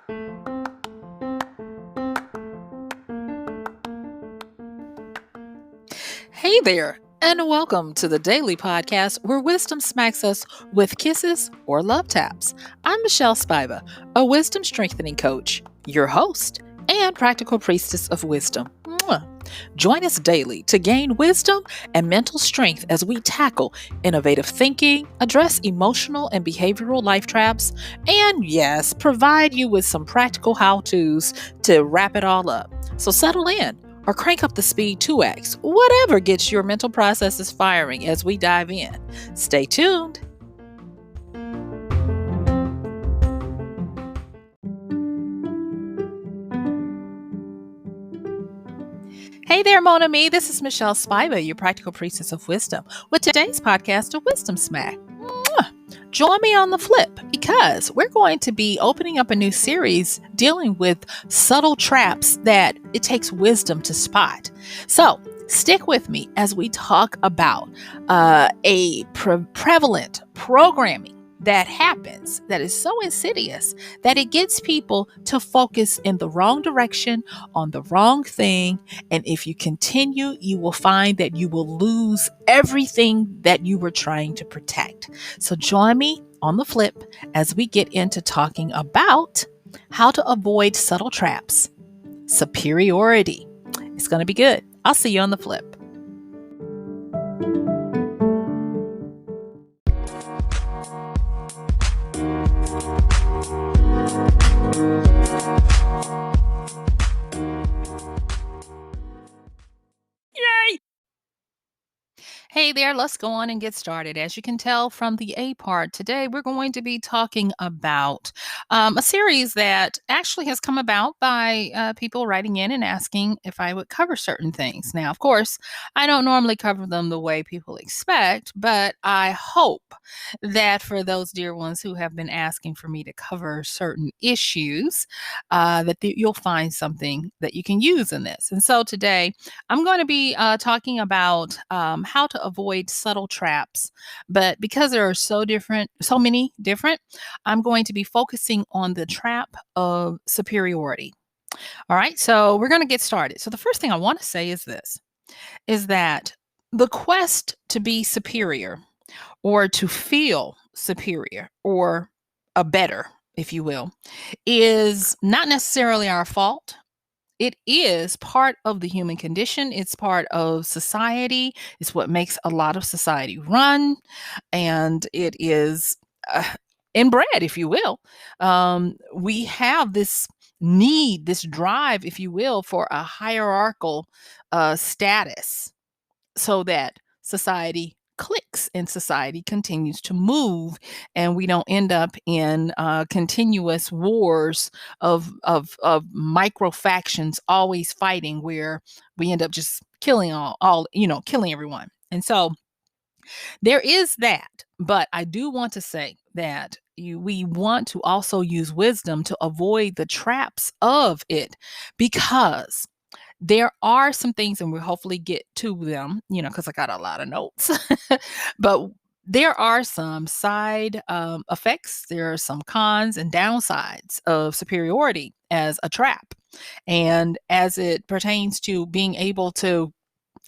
Hey there, and welcome to the daily podcast where wisdom smacks us with kisses or love taps. I'm MichelleSpiva, a wisdom strengthening coach, your host, and practical priestess of wisdom. Mwah. Join us daily to gain wisdom and mental strength as we tackle innovative thinking, address emotional and behavioral life traps, and yes, provide you with some practical how to's to wrap it all up. So settle in or crank up the speed 2x, whatever gets your mental processes firing as we dive in. Stay tuned. Hey there, Mon Ami. This is MichelleSpiva, your practical priestess of wisdom, with today's podcast, A Wisdom Smack. Mwah. Join me on the flip because we're going to be opening up a new series dealing with subtle traps that it takes wisdom to spot. So stick with me as we talk about a prevalent programming that happens that is so insidious that it gets people to focus in the wrong direction on the wrong thing. And if you continue, you will find that you will lose everything that you were trying to protect. So join me on the flip as we get into talking about how to avoid subtle traps. Superiority. It's going to be good. I'll see you on the flip. Hey there, let's go on and get started. As you can tell from the A part, today we're going to be talking about a series that actually has come about by people writing in and asking if I would cover certain things. Now, of course, I don't normally cover them the way people expect, but I hope that for those dear ones who have been asking for me to cover certain issues, you'll find something that you can use in this. And so today, I'm going to be talking about how to avoid subtle traps, but because there are so many different, I'm going to be focusing on the trap of superiority. All right, so we're going to get started. So the first thing I want to say is this, is that the quest to be superior or to feel superior or a better, if you will, is not necessarily our fault. It is part of the human condition. It's part of society. It's what makes a lot of society run. And it is inbred, if you will. We have this need, this drive, if you will, for a hierarchical status so that society clicks and society continues to move and we don't end up in continuous wars of micro factions always fighting where we end up just killing killing everyone. And so there is that, but I do want to say that we want to also use wisdom to avoid the traps of it, because there are some things, and we'll hopefully get to them, because I got a lot of notes. But there are some side effects, there are some cons and downsides of superiority as a trap. And as it pertains to being able to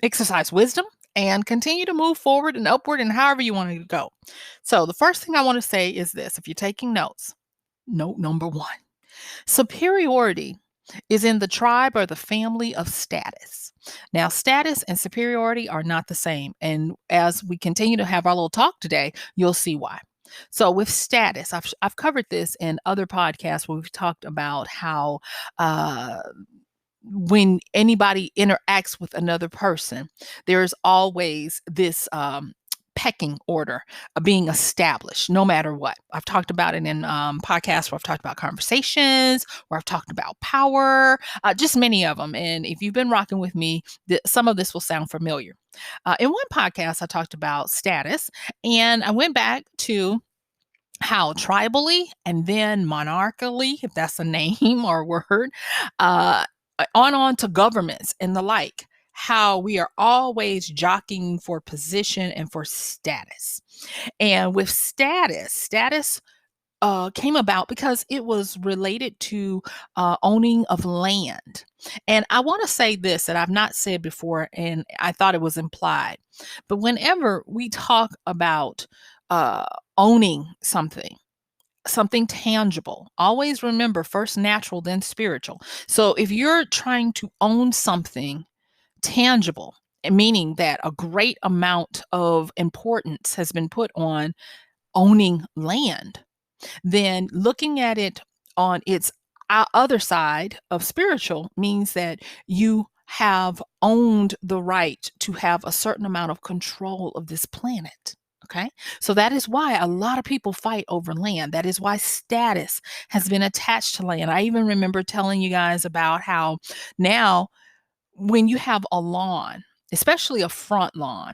exercise wisdom and continue to move forward and upward and however you want to go. So the first thing I want to say is this: if you're taking notes, note number one, superiority is in the tribe or the family of status. Now, status and superiority are not the same. And as we continue to have our little talk today, you'll see why. So with status, I've covered this in other podcasts where we've talked about how when anybody interacts with another person, there's always this pecking order being established no matter what. I've talked about it in podcasts where I've talked about conversations, where I've talked about power, just many of them. And if you've been rocking with me, some of this will sound familiar. In one podcast, I talked about status, and I went back to how tribally and then monarchically, if that's a name or word, uh, on to governments and the like, how we are always jockeying for position and for status. And with status came about because it was related to owning of land. And I want to say this that I've not said before, and I thought it was implied. But whenever we talk about uh, owning something tangible, always remember first natural, then spiritual. So if you're trying to own something tangible, meaning that a great amount of importance has been put on owning land, then looking at it on its other side of spiritual means that you have owned the right to have a certain amount of control of this planet. Okay. So that is why a lot of people fight over land. That is why status has been attached to land. I even remember telling you guys about how now, when you have a lawn, especially a front lawn,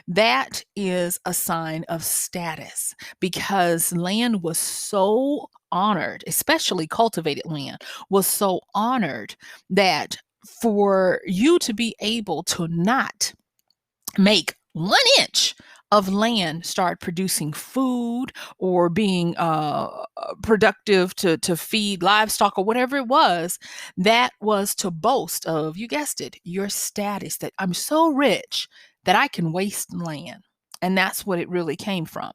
that is a sign of status because land was so honored, especially cultivated land was so honored that for you to be able to not make 1 inch of land start producing food or being productive to feed livestock or whatever it was, that was to boast of, you guessed it, your status, that I'm so rich that I can waste land. And that's what it really came from.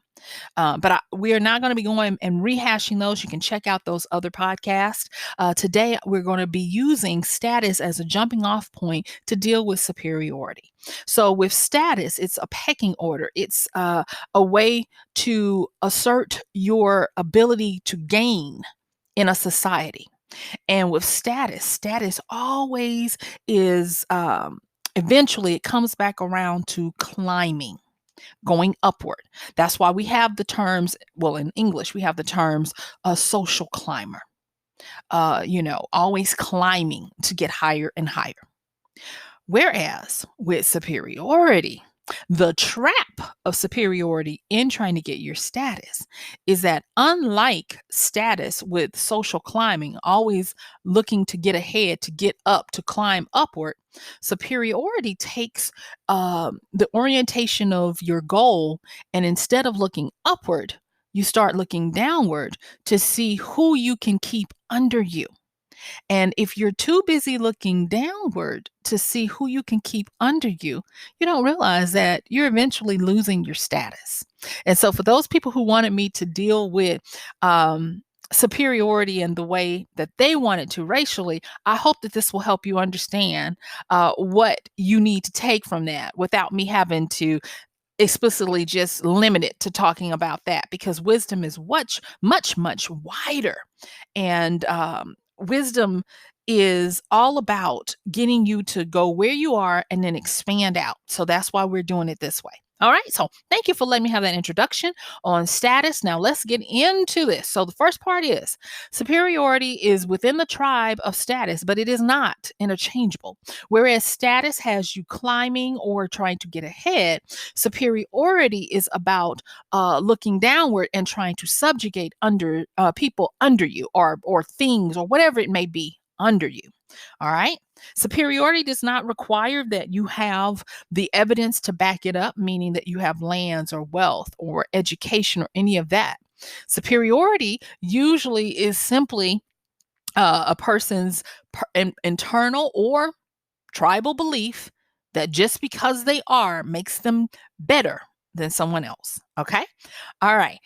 But we are not going to be going and rehashing those. You can check out those other podcasts. Today, we're going to be using status as a jumping off point to deal with superiority. So, with status, it's a pecking order, it's a way to assert your ability to gain in a society. And with status always is eventually it comes back around to climbing, going upward. That's why we have the terms, well, in English, we have the terms a social climber, always climbing to get higher and higher. Whereas with superiority, the trap of superiority in trying to get your status is that, unlike status with social climbing, always looking to get ahead, to get up, to climb upward, superiority takes the orientation of your goal, and instead of looking upward, you start looking downward to see who you can keep under you. And if you're too busy looking downward to see who you can keep under you, you don't realize that you're eventually losing your status. And so, for those people who wanted me to deal with superiority in the way that they wanted to racially, I hope that this will help you understand what you need to take from that without me having to explicitly just limit it to talking about that, because wisdom is much, much, much wider. And wisdom is all about getting you to go where you are and then expand out. So that's why we're doing it this way. All right. So thank you for letting me have that introduction on status. Now let's get into this. So the first part is superiority is within the tribe of status, but it is not interchangeable. Whereas status has you climbing or trying to get ahead, superiority is about looking downward and trying to subjugate under people under you, or things or whatever it may be under you. All right. Superiority does not require that you have the evidence to back it up, meaning that you have lands or wealth or education or any of that. Superiority usually is simply a person's internal or tribal belief that just because they are makes them better than someone else. Okay. All right.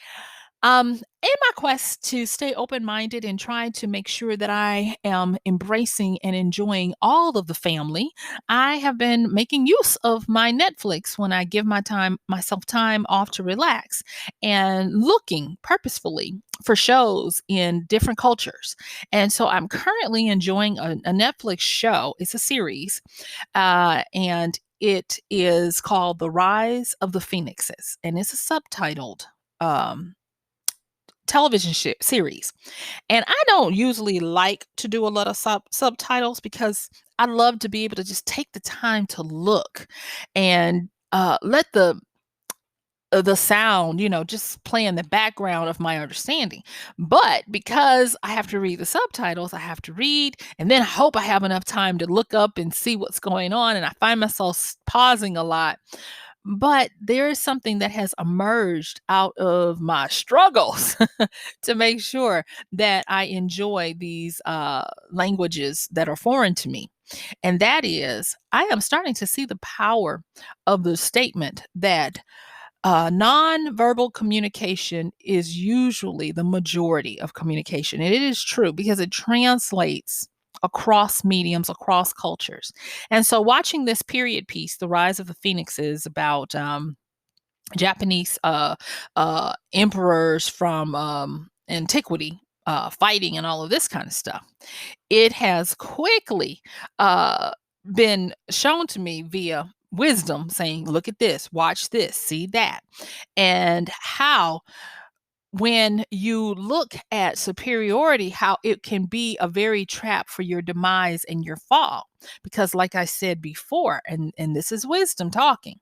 In my quest to stay open minded and try to make sure that I am embracing and enjoying all of the family, I have been making use of my Netflix when I give myself time off to relax, and looking purposefully for shows in different cultures. And so I'm currently enjoying a Netflix show. It's a series, and it is called The Rise of the Phoenixes, and it's a subtitled television series. And I don't usually like to do a lot of subtitles because I love to be able to just take the time to look and let the sound, just play in the background of my understanding. But because I have to read the subtitles, I have to read and then hope I have enough time to look up and see what's going on. And I find myself pausing a lot. But there is something that has emerged out of my struggles to make sure that I enjoy these languages that are foreign to me. And that is, I am starting to see the power of the statement that nonverbal communication is usually the majority of communication. And it is true because it translates across mediums, across cultures. And so, watching this period piece, The Rise of the Phoenixes, about Japanese emperors from antiquity fighting and all of this kind of stuff, it has quickly uh, been shown to me via wisdom saying, look at this, watch this, see that. And how, when you look at superiority, how it can be a very trap for your demise and your fall. Because, like I said before, and this is wisdom talking,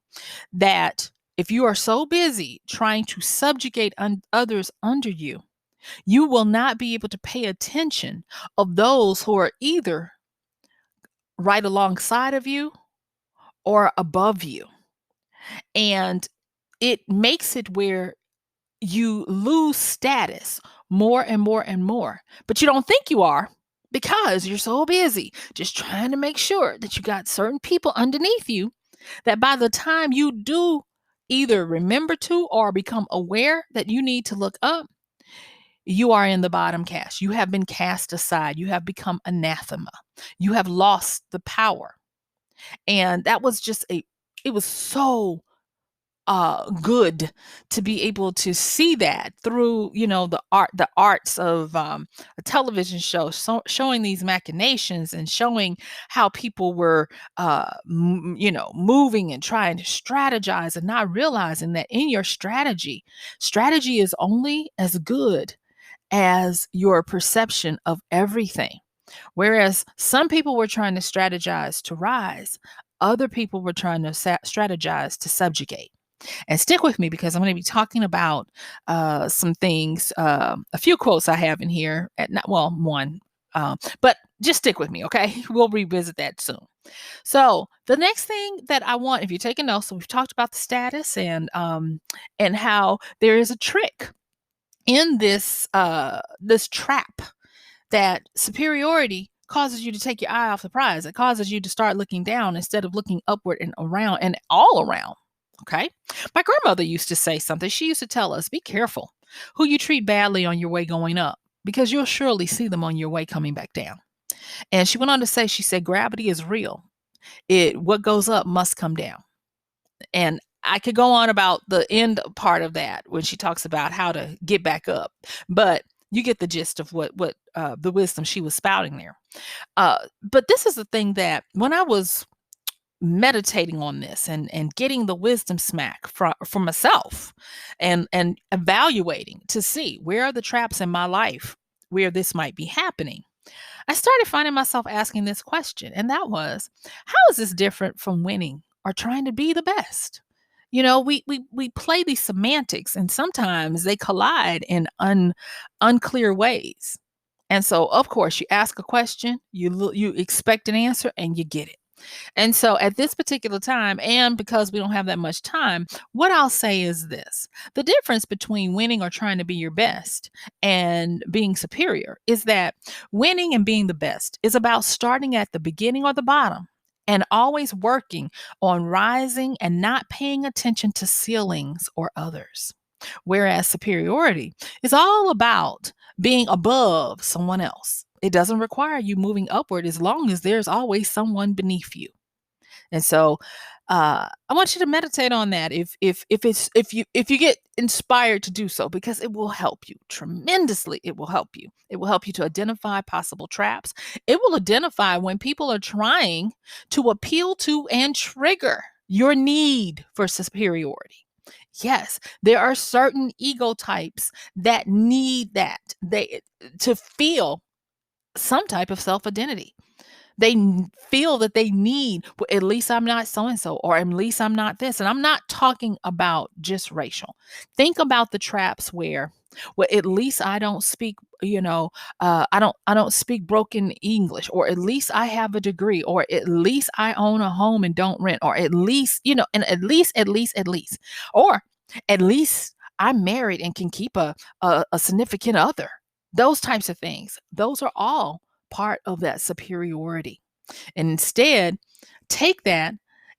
that if you are so busy trying to subjugate others under you, you will not be able to pay attention of those who are either right alongside of you or above you. And it makes it where you lose status more and more and more, but you don't think you are because you're so busy just trying to make sure that you got certain people underneath you, that by the time you do either remember to or become aware that you need to look up, you are in the bottom caste. You have been cast aside. You have become anathema. You have lost the power. And that was just it was so good to be able to see that through, the arts of a television show, showing these machinations and showing how people were moving and trying to strategize and not realizing that in your strategy is only as good as your perception of everything. Whereas some people were trying to strategize to rise, other people were trying to strategize to subjugate. And stick with me because I'm going to be talking about some things, a few quotes I have in here. One, but just stick with me, okay? We'll revisit that soon. So the next thing that I want, if you're taking notes, so we've talked about the status and how there is a trick in this trap, that superiority causes you to take your eye off the prize. It causes you to start looking down instead of looking upward and around and all around. Okay. My grandmother used to say something. She used to tell us, be careful who you treat badly on your way going up, because you'll surely see them on your way coming back down. And she went on to say, she said, gravity is real. What goes up must come down. And I could go on about the end part of that when she talks about how to get back up, but you get the gist of what the wisdom she was spouting there. But this is the thing, that when I was meditating on this and getting the wisdom smack for myself, and evaluating to see where are the traps in my life where this might be happening, I started finding myself asking this question, and that was, how is this different from winning or trying to be the best? We play these semantics, and sometimes they collide in unclear ways. And so, of course, you ask a question, you expect an answer, and you get it. And so at this particular time, and because we don't have that much time, what I'll say is this: the difference between winning or trying to be your best and being superior is that winning and being the best is about starting at the beginning or the bottom and always working on rising and not paying attention to ceilings or others. Whereas superiority is all about being above someone else. It doesn't require you moving upward as long as there's always someone beneath you. And so I want you to meditate on that if you get inspired to do so, because it will help you tremendously. It will help you. It will help you to identify possible traps. It will identify when people are trying to appeal to and trigger your need for superiority. Yes, there are certain ego types that need that to feel some type of self-identity. They feel that they need, well, at least I'm not so and so, or at least I'm not this. And I'm not talking about just racial. Think about the traps where Well, at least I don't speak, I don't speak broken English, or at least I have a degree, or at least I own a home and don't rent, or at least, and at least, or at least I'm married and can keep a significant other. Those types of things. Those are all part of that superiority. And instead, take that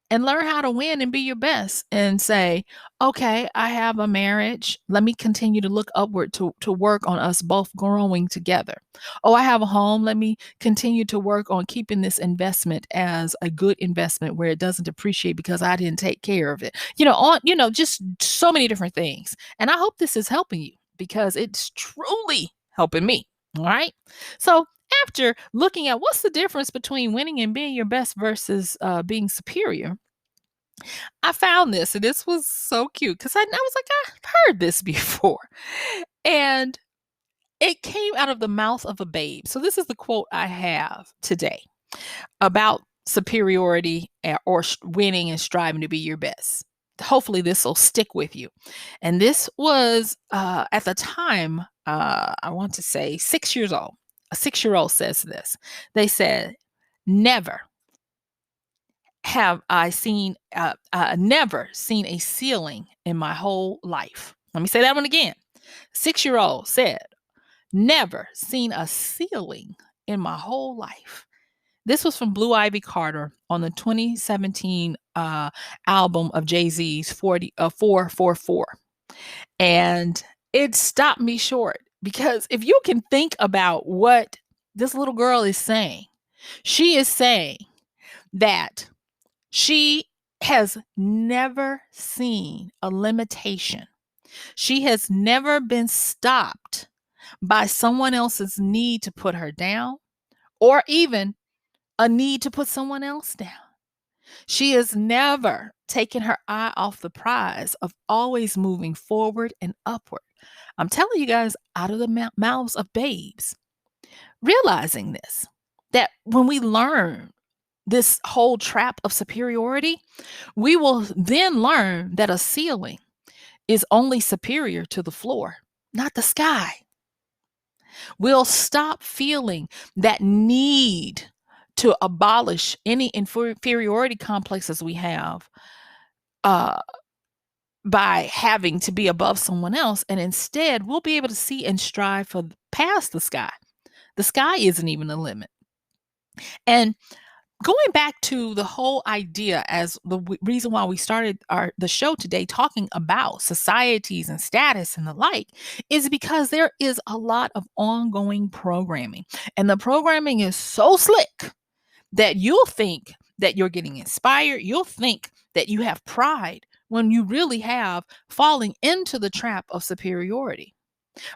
and learn how to win and be your best and say, okay, I have a marriage. Let me continue to look upward to work on us both growing together. Oh, I have a home. Let me continue to work on keeping this investment as a good investment where it doesn't depreciate because I didn't take care of it. Just so many different things. And I hope this is helping you because it's truly helping me. All right. So after looking at what's the difference between winning and being your best versus being superior, I found this, and this was so cute because I was like, I've heard this before. And it came out of the mouth of a babe. So this is the quote I have today about superiority or winning and striving to be your best. Hopefully, this will stick with you. And this was at the time, I want to say 6 years old. A 6-year-old says this. They said, never have I seen, never seen a ceiling in my whole life. Let me say that one again. 6-year-old said, never seen a ceiling in my whole life. This was from Blue Ivy Carter on the 2017 album of Jay-Z's 444. And it stopped me short because if you can think about what this little girl is saying, she is saying that she has never seen a limitation. She has never been stopped by someone else's need to put her down or even a need to put someone else down. She has never taken her eye off the prize of always moving forward and upward. I'm telling you guys, out of the mouths of babes, realizing this, that when we learn this whole trap of superiority, we will then learn that a ceiling is only superior to the floor, not the sky. We'll stop feeling that need to abolish any inferiority complexes we have uh, by having to be above someone else. And instead, we'll be able to see and strive for past the sky. The sky isn't even the limit. And going back to the whole idea as the reason why we started the show today talking about societies and status and the like is because there is a lot of ongoing programming, and the programming is so slick that you'll think that you're getting inspired, you'll think that you have pride when you really have falling into the trap of superiority.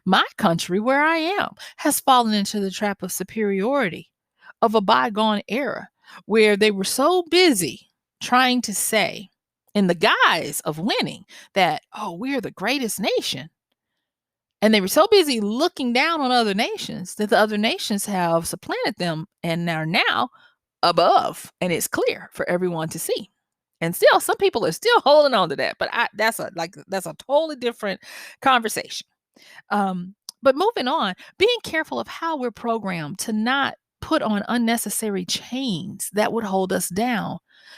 My country, where I am, has fallen into the trap of superiority of a bygone era where they were so busy trying to say, in the guise of winning, that, oh, we're the greatest nation. And they were so busy looking down on other nations that the other nations have supplanted them and are now above. And it's clear for everyone to see. And still, some people are still holding on to that. But that's a totally different conversation. But moving on, being careful of how we're programmed to not put on unnecessary chains that would hold us down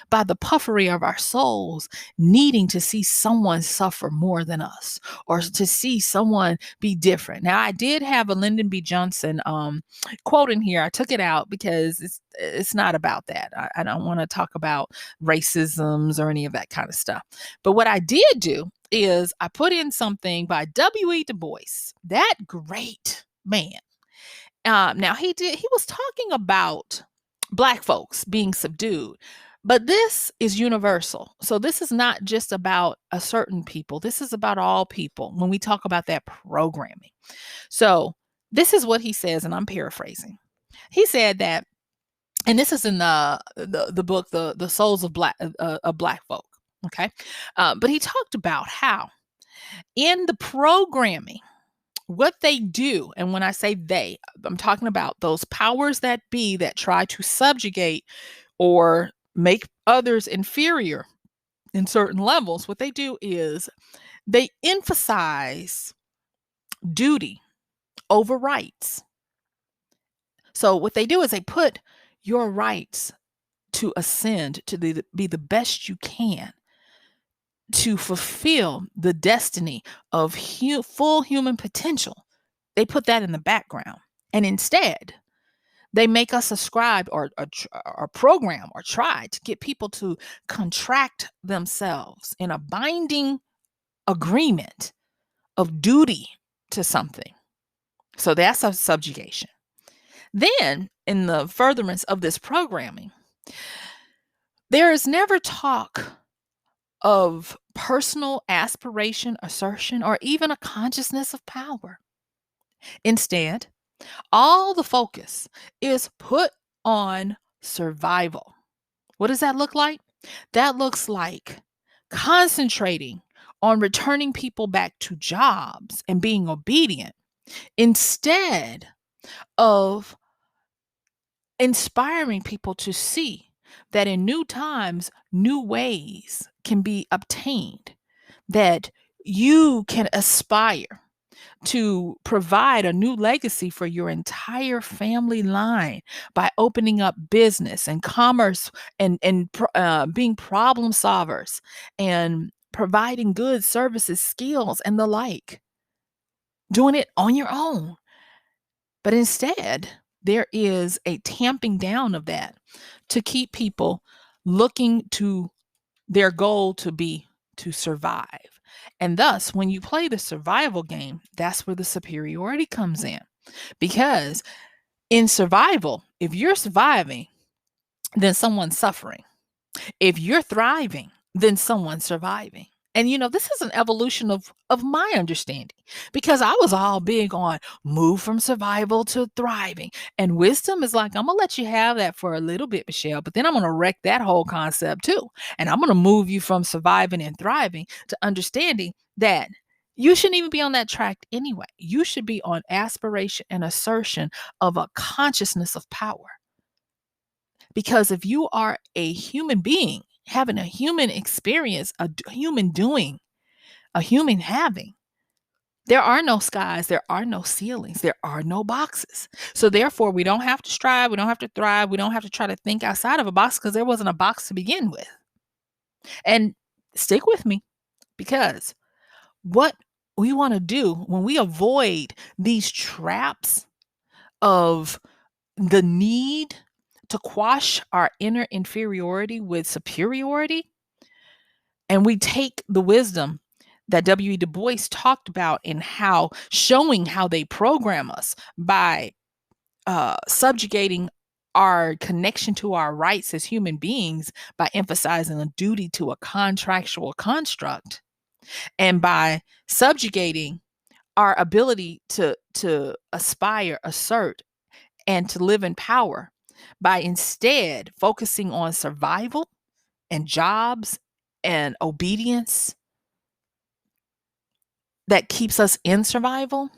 by the puffery of our souls, needing to see someone suffer more than us or to see someone be different. Now, I did have a Lyndon B. Johnson quote in here. I took it out because it's not about that. I don't want to talk about racisms or any of that kind of stuff. But what I did do is I put in something by W.E. Du Bois, that great man. Now he was talking about Black folks being subdued, but this is universal. So this is not just about a certain people. This is about all people when we talk about that programming. So this is what he says, and I'm paraphrasing. He said that, and this is in the book, the Souls of Black Folk. Okay, but he talked about how in the programming, what they do, and when I say they, I'm talking about those powers that be that try to subjugate or make others inferior in certain levels. What they do is they emphasize duty over rights. So what they do is they put your rights to ascend, to be the best you can, to fulfill the destiny of full human potential. They put that in the background. And instead, they make us ascribe or program or try to get people to contract themselves in a binding agreement of duty to something. So that's a subjugation. Then, in the furtherance of this programming, there is never talk of personal aspiration, assertion, or even a consciousness of power. Instead, all the focus is put on survival. What does that look like? That looks like concentrating on returning people back to jobs and being obedient instead of inspiring people to see that in new times, new ways can be obtained, that you can aspire to provide a new legacy for your entire family line by opening up business and commerce and being problem solvers and providing goods, services, skills, and the like, doing it on your own. But instead, there is a tamping down of that to keep people looking to their goal to be to survive. And thus, when you play the survival game, that's where the superiority comes in. Because in survival, if you're surviving, then someone's suffering. If you're thriving, then someone's surviving. And this is an evolution of my understanding, because I was all big on move from survival to thriving. And wisdom is like, I'm gonna let you have that for a little bit, Michelle, but then I'm gonna wreck that whole concept too. And I'm gonna move you from surviving and thriving to understanding that you shouldn't even be on that track anyway. You should be on aspiration and assertion of a consciousness of power. Because if you are a human being having a human experience, a human doing, a human having, there are no skies, there are no ceilings, there are no boxes. So therefore, we don't have to strive, we don't have to thrive, we don't have to try to think outside of a box, because there wasn't a box to begin with. And stick with me, because what we want to do when we avoid these traps of the need to quash our inner inferiority with superiority, and we take the wisdom that W.E. Du Bois talked about in showing how they program us by subjugating our connection to our rights as human beings by emphasizing a duty to a contractual construct, and by subjugating our ability to aspire, assert, and to live in power by instead focusing on survival and jobs and obedience that keeps us in survival.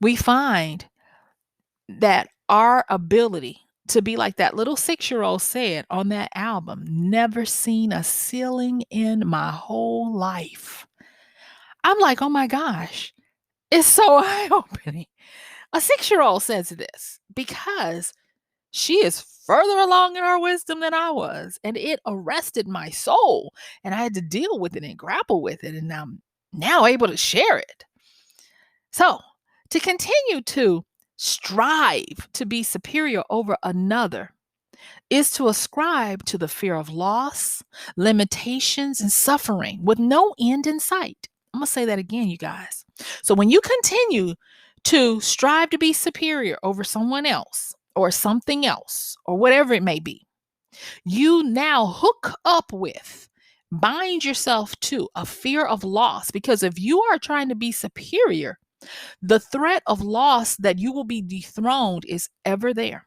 We find that our ability to be like that little 6-year-old said on that album, never seen a ceiling in my whole life. I'm like, oh my gosh, it's so eye-opening. A 6-year-old says this because she is further along in her wisdom than I was, and it arrested my soul, and I had to deal with it and grapple with it, and I'm now able to share it. So, to continue to strive to be superior over another is to ascribe to the fear of loss, limitations, and suffering with no end in sight. I'm going to say that again, you guys. So when you continue to strive to be superior over someone else or something else or whatever it may be, you now hook up with, bind yourself to a fear of loss, because if you are trying to be superior, the threat of loss that you will be dethroned is ever there.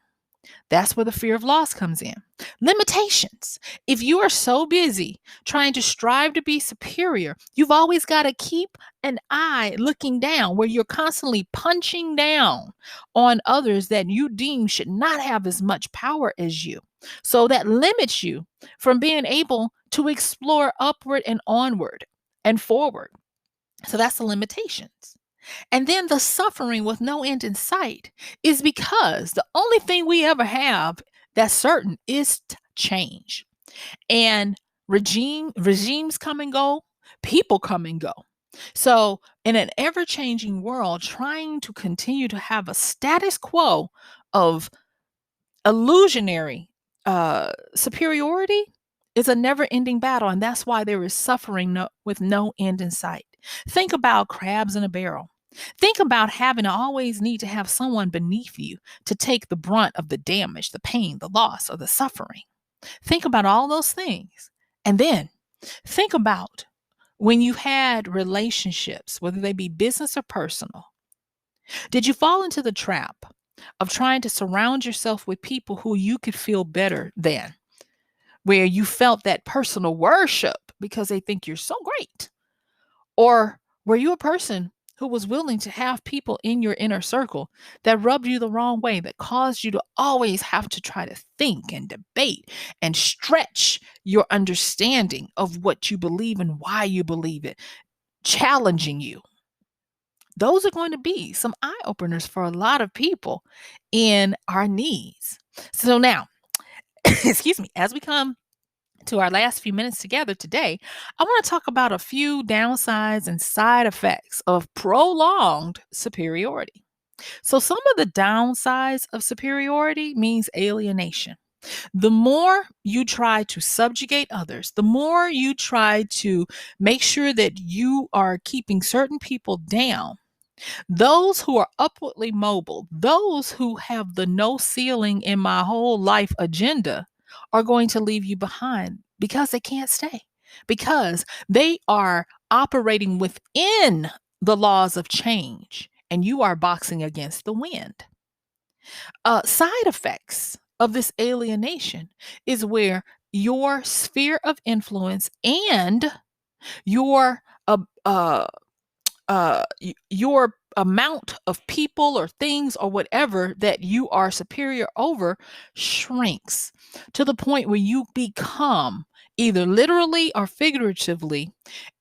That's where the fear of loss comes in. Limitations. If you are so busy trying to strive to be superior, you've always got to keep an eye looking down, where you're constantly punching down on others that you deem should not have as much power as you. So that limits you from being able to explore upward and onward and forward. So that's the limitations. And then the suffering with no end in sight is because the only thing we ever have that's certain is change. And regimes come and go, people come and go. So, in an ever-changing world, trying to continue to have a status quo of illusionary superiority is a never-ending battle, and that's why there is suffering with no end in sight. Think about crabs in a barrel. Think about having to always need to have someone beneath you to take the brunt of the damage, the pain, the loss, or the suffering. Think about all those things. And then think about when you've had relationships, whether they be business or personal. Did you fall into the trap of trying to surround yourself with people who you could feel better than, where you felt that personal worship because they think you're so great? Or were you a person who was willing to have people in your inner circle that rubbed you the wrong way, that caused you to always have to try to think and debate and stretch your understanding of what you believe and why you believe it, challenging you? Those are going to be some eye openers for a lot of people in our needs. So now, excuse me, as we come to our last few minutes together today, I want to talk about a few downsides and side effects of prolonged superiority. So, some of the downsides of superiority means alienation. The more you try to subjugate others, the more you try to make sure that you are keeping certain people down, those who are upwardly mobile, those who have the no ceiling in my whole life agenda, are going to leave you behind because they can't stay, because they are operating within the laws of change and you are boxing against the wind. Side effects of this alienation is where your sphere of influence and your uh, uh, your amount of people or things or whatever that you are superior over shrinks to the point where you become either literally or figuratively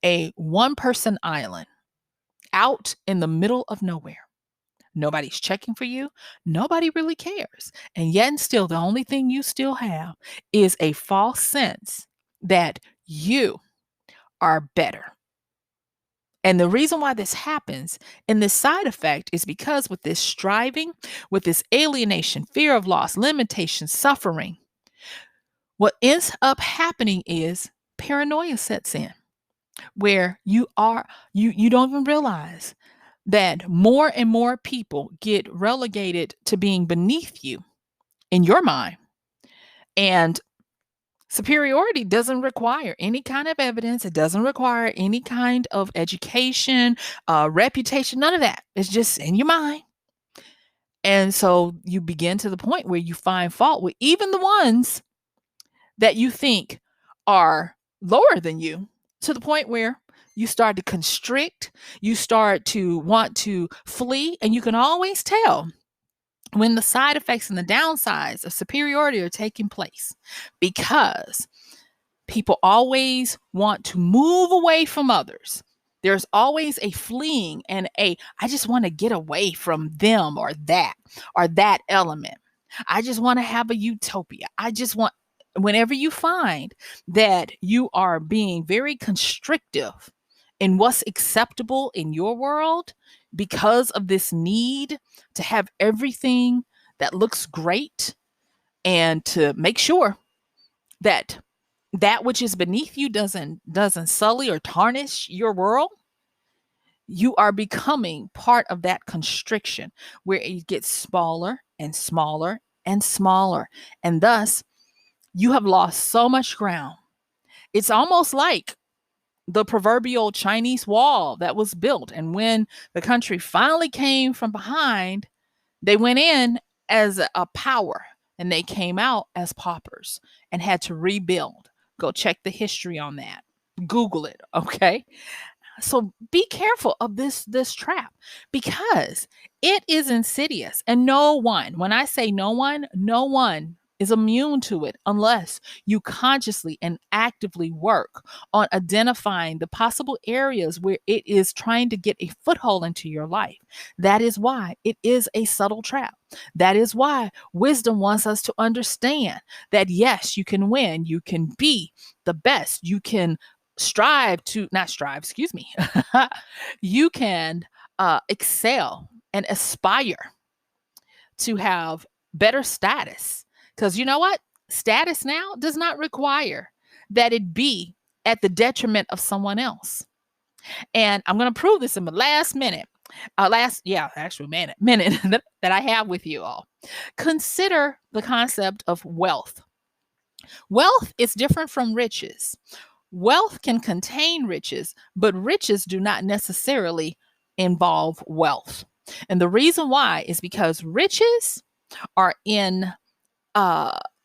a one person island out in the middle of nowhere. Nobody's checking for you. Nobody really cares. And yet, and still, the only thing you still have is a false sense that you are better. And the reason why this happens in this side effect is because with this striving, with this alienation, fear of loss, limitation, suffering, what ends up happening is paranoia sets in where you don't even realize that more and more people get relegated to being beneath you in your mind. And superiority doesn't require any kind of evidence. It doesn't require any kind of education, reputation, none of that. It's just in your mind. And so you begin to the point where you find fault with even the ones that you think are lower than you, to the point where you start to constrict, you start to want to flee, and you can always tell when the side effects and the downsides of superiority are taking place, because people always want to move away from others. There's always a fleeing and I just want to get away from them or that element. I just want to have a utopia. Whenever you find that you are being very constrictive in what's acceptable in your world because of this need to have everything that looks great and to make sure that that which is beneath you doesn't sully or tarnish your world, you are becoming part of that constriction where it gets smaller and smaller and smaller, and thus you have lost so much ground. It's almost like the proverbial Chinese wall that was built, and when the country finally came from behind, they went in as a power and they came out as paupers and had to rebuild. Go check the history on that. Google it, okay? So be careful of this trap because it is insidious. And no one, when I say no one is immune to it unless you consciously and actively work on identifying the possible areas where it is trying to get a foothold into your life. That is why it is a subtle trap. That is why wisdom wants us to understand that yes, you can win, you can be the best, you can not strive, excuse me, you can excel and aspire to have better status. Because you know what? Status now does not require that it be at the detriment of someone else. And I'm going to prove this in the last minute, minute that I have with you all. Consider the concept of wealth. Wealth is different from riches. Wealth can contain riches, but riches do not necessarily involve wealth. And the reason why is because riches are in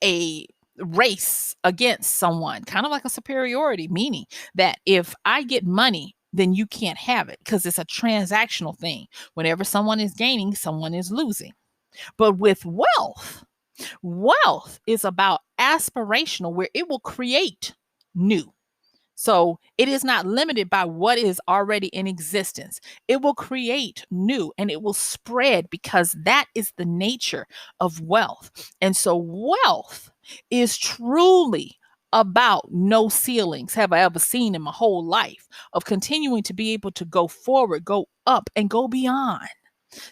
a race against someone, kind of like a superiority, meaning that if I get money, then you can't have it because it's a transactional thing. Whenever someone is gaining, someone is losing. But with wealth is about aspirational, where it will create new. So it is not limited by what is already in existence. It will create new and it will spread because that is the nature of wealth. And so wealth is truly about no ceilings have I ever seen in my whole life, of continuing to be able to go forward, go up, and go beyond.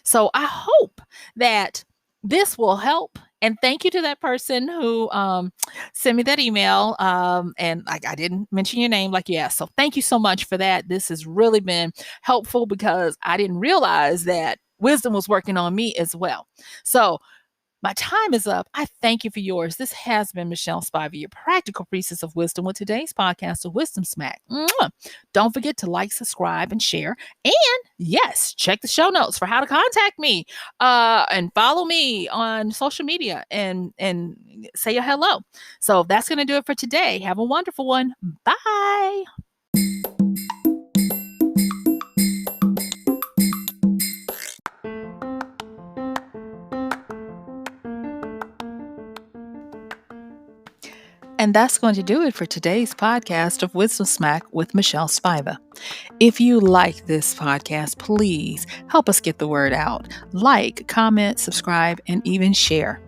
So I hope that this will help. And thank you to that person who sent me that email. And like I didn't mention your name, like, yeah. So thank you so much for that. This has really been helpful because I didn't realize that wisdom was working on me as well. So my time is up. I thank you for yours. This has been MichelleSpiva, your practical priestess of wisdom, with today's podcast of Wisdom Smack. Mwah. Don't forget to like, subscribe, and share. And yes, check the show notes for how to contact me and follow me on social media and say a hello. So that's going to do it for today. Have a wonderful one. Bye. And that's going to do it for today's podcast of Wisdom Smack with MichelleSpiva. If you like this podcast, please help us get the word out. Like, comment, subscribe, and even share.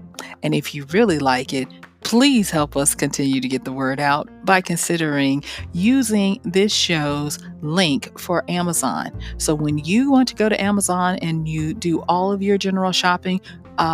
And if you really like it, please help us continue to get the word out by considering using this show's link for Amazon. So when you want to go to Amazon and you do all of your general shopping,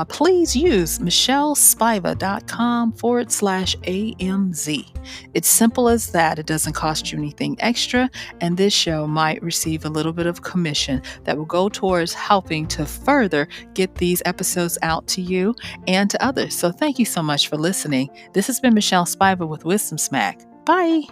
please use MichelleSpiva.com/AMZ. It's simple as that. It doesn't cost you anything extra, and this show might receive a little bit of commission that will go towards helping to further get these episodes out to you and to others. So thank you so much for listening. This has been MichelleSpiva with Wisdom Smack. Bye.